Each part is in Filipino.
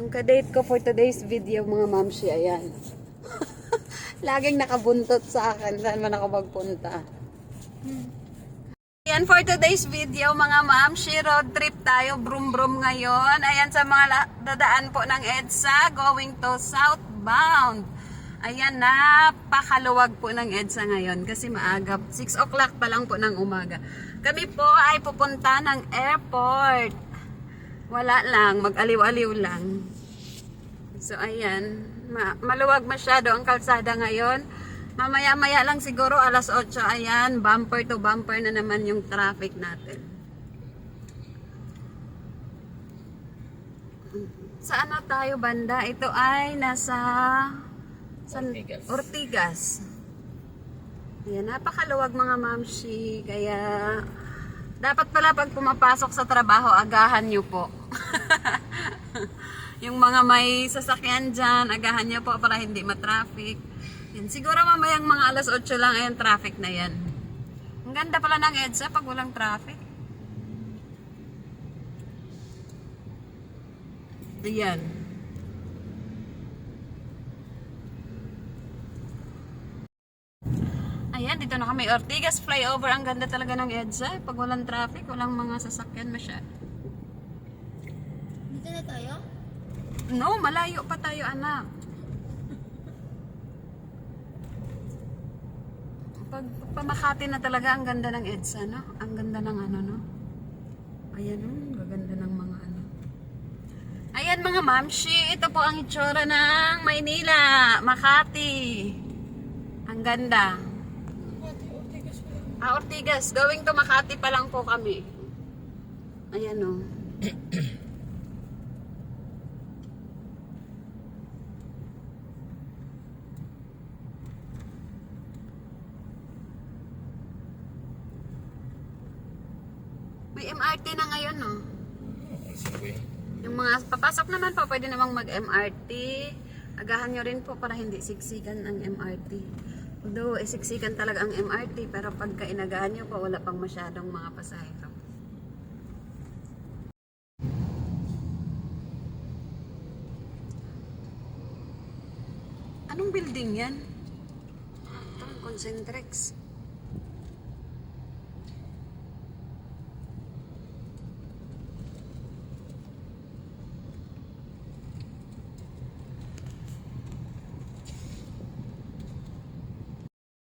Ang kadate ko for today's video mga mamshi, ayan. Laging nakabuntot sa akin saan man ako magpunta. Ayan for today's video mga mamshi, road trip tayo, brum brum ngayon. Ayan sa mga dadaan po ng EDSA going to southbound. Ayan, napakaluwag po ng EDSA ngayon kasi maaga, 6 o'clock pa lang po ng umaga. Kami po ay pupunta ng airport. Wala lang, mag-aliw-aliw lang. So ayan, maluwag masyado ang kalsada ngayon. Mamaya-maya lang siguro alas 8, ayan, bumper to bumper na naman yung traffic natin. Saan na tayo banda? Ito ay nasa Ortigas. Ayan, napakaluwag mga mamshi, kaya dapat pala pag pumapasok sa trabaho, agahan nyo po. Yung mga may sasakyan dyan, agahan nyo po para hindi matraffic. Yan. Siguro mamayang mga alas 8 lang, ayan, traffic na yan. Ang ganda pala ng EDSA pag walang traffic. Ayan. Ayan, dito na kami. Ortigas flyover. Ang ganda talaga ng EDSA. Pag walang traffic, walang mga sasakyan masyado. Dito na tayo? No, malayo pa tayo, anak. Pag pamakati na talaga, ang ganda ng EDSA, no? Ang ganda ng ano, no? Ayan, gaganda ng mga ano. Ayan mga mamshi, ito po ang itsura ng Maynila, Makati. Ang ganda. Ortigas. Going to Makati pa lang po kami. Ayan o. May MRT na ngayon no. Yung mga papasok naman po, pwede namang mag-MRT. Agahan nyo rin po para hindi siksikan ang MRT. Although, siksikan talaga ang MRT, pero pagka inagahan nyo pa, wala pang masyadong mga pasahero. Anong building yan? Ito, Concentrex.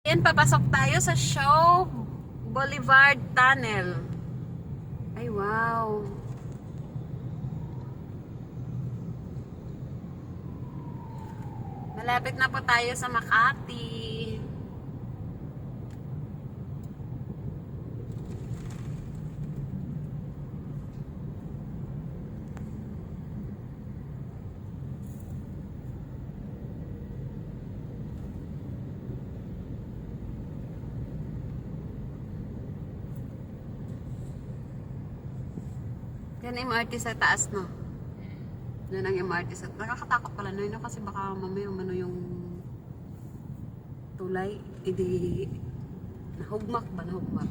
Yan, papasok tayo sa Shaw Boulevard Tunnel. Ay, wow. Malapit na po tayo sa Makati. Yan ang MRT sa taas, no? Yan ang MRT sa taas. Nakakatakot pala na yun, no? Kasi baka mamaya umano yung tulay. Hindi, nahugmak ba? Nahugmak.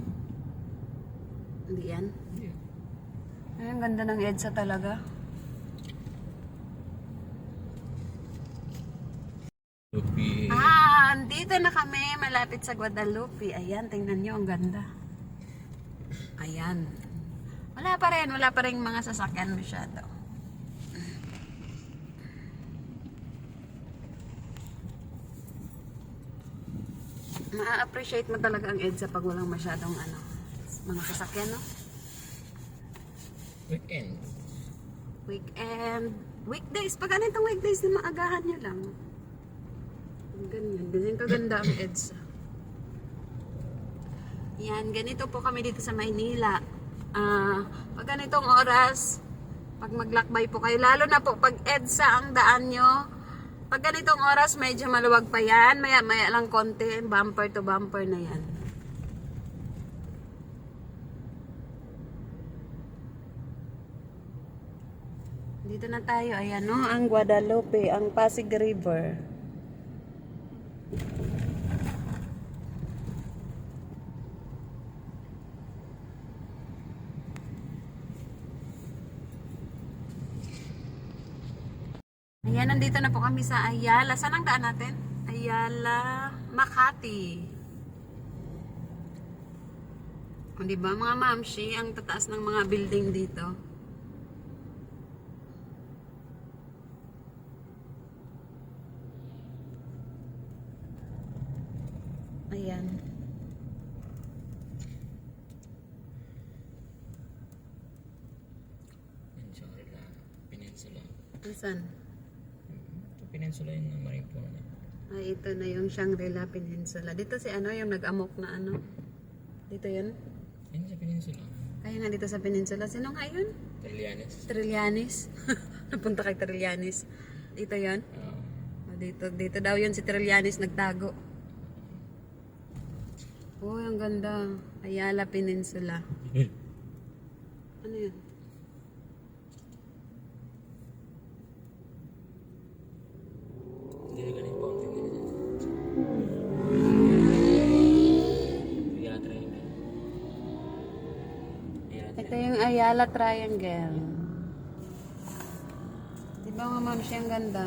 Hindi yan? Ay, ang ganda ng EDSA talaga. Andito na kami, malapit sa Guadalupe. Ayan, tingnan nyo, ang ganda. Ayan. Wala pa rin mga sasakyan masyado. Ma-appreciate mo talaga ang EDSA pag walang masyadong ano, mga sasakyan, no? Weekend. Weekdays. Pag ganitong weekdays na maagahan nyo lang. Ganyan. Ganyan kaganda ang EDSA. Yan. Ganito po kami dito sa Maynila. Pag ganitong oras, pag maglakbay po kayo, lalo na po pag EDSA ang daan nyo, pag ganitong oras medyo maluwag pa yan, maya lang konti, bumper to bumper na yan. Dito na tayo, ayan no, ang Guadalupe, ang Pasig River. Ayan, nandito na po kami sa Ayala. Saan ang daan natin? Ayala, Makati. O, diba mga mamshi, ang tataas ng mga building dito. Ayan. Peninsula. Asan? Ito peninsula yung Maripona. Ay, ito na yung Shangri-La Peninsula. Dito si ano, yung nag-amok na ano. Dito yun? Yan sa peninsula. Kaya nga dito sa Peninsula. Sino nga yun? Trillanes. Trillanes. Napunta kay Trillanes. Dito yun? Dito daw yun si Trillanes nagtago. Oh, ang ganda. Ayala Peninsula. Ano yun? Hindi na ganun fountain nila. Ayala Triangle. Ito yung Ayala Triangle. Diba nga ma'am siya ang ganda?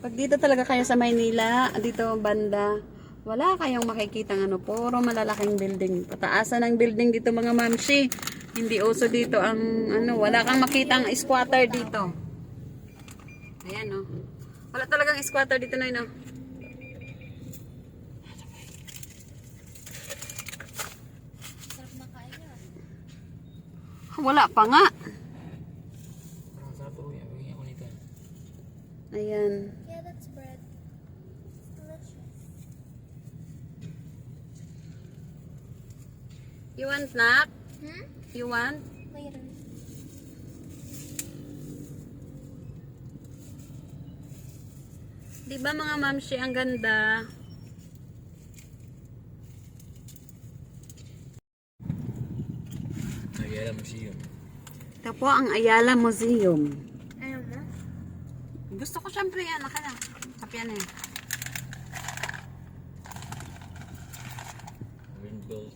Pag dito talaga kayo sa Maynila, dito banda, wala kayong makikitang ano, puro malalaking building. Pataasan ng building dito mga mamsi. Hindi uso dito ang ano, wala kang makitang squatter dito. Ayan oh. Wala talagang squatter dito na yun oh. Wala pa nga. Parang sarap po yan. Bigyan ako nito. Ayan. Yeah, that's bread. It's delicious. You want snack? Hmm? You want? Later. Di ba mga mamsi ang ganda? Ayala Museum. Ito po ang Ayala Museum. Ayaw mo? Gusto ko syempre yan. Naka na. Kapian eh. Greenbelt.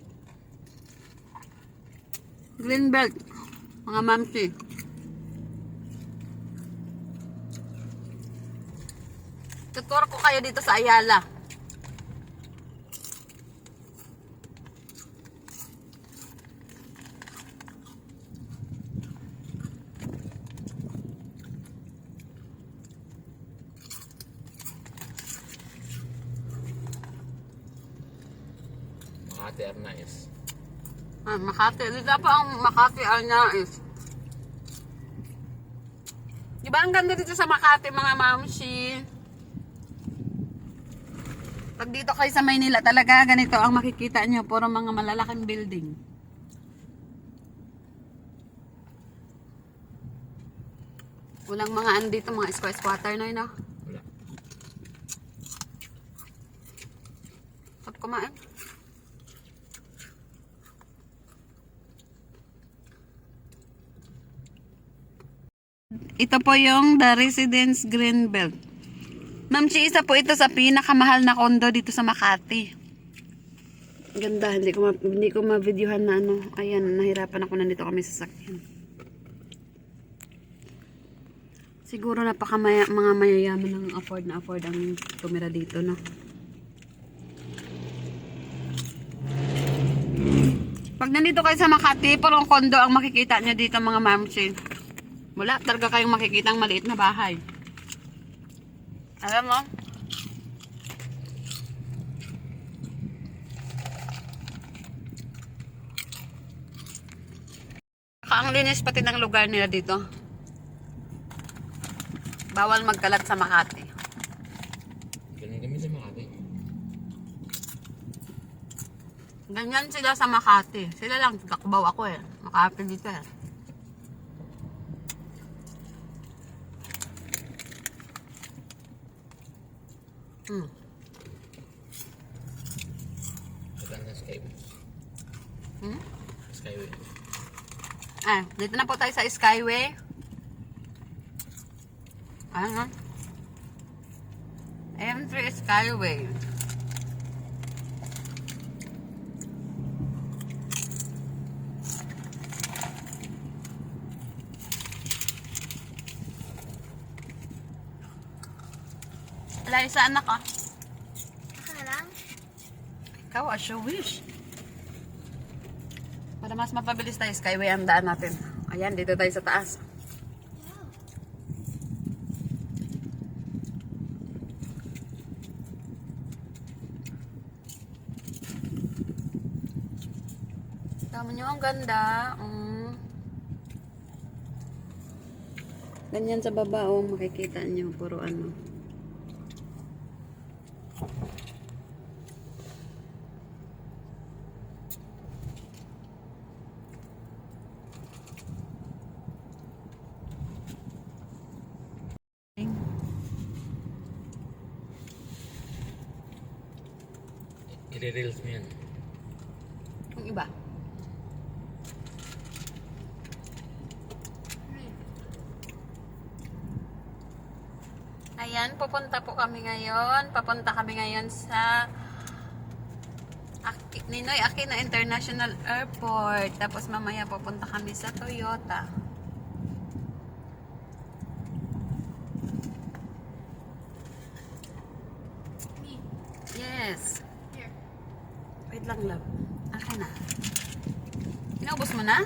Greenbelt. Mga mamsi. Tuturo ko kayo dito sa Ayala. Makati Arnaiz. Makati. Dito pa ang Makati Arnaiz. Diba ang ganda dito sa Makati mga mamsi? Pag dito kayo sa Maynila talaga ganito ang makikita nyo. Puro mga malalaking building. Walang mga ano dito, mga squatter na yun ah. Wala. Saan kumain? Ito po yung The Residence Greenbelt. Ma'am Chi, isa po ito sa pinakamahal na kondo dito sa Makati. Ganda, hindi ko ma-videohan na ano. Ayan, nahirapan ako, nandito kami sa sakyan. Siguro mga mayayaman ng afford ang tumira dito, no? Pag nandito kayo sa Makati, parang kondo ang makikita nyo dito mga mamsi. Wala talaga kayong makikitang maliit na bahay. Alam mo? Ang linis pati ng lugar nila dito. Bawal magkalat sa Makati. Ganun kami sa Makati. Ganyan sila sa Makati. Sila lang, Kakbaw ako eh. Makati dito eh. Ito lang sa Skyway. Skyway. Dito na po tayo sa Skyway. Ano? M3 Skyway. Liza, anak ka. Ako na lang? Ikaw, as you wish. Para mas mapabilis tayo, Skyway ang daan natin. Ayan, dito tayo sa taas. Wow. Tama nyo, ang ganda. Ganyan sa baba, makikita nyo. Puro ano. I-reels mo yan. Yung iba. Ayan, pupunta po kami ngayon. Papunta kami ngayon sa Ninoy Aquino International Airport. Tapos mamaya pupunta kami sa Toyota. Me. Yes. Here. Wait lang, love. Akin na. Inaubos mo na?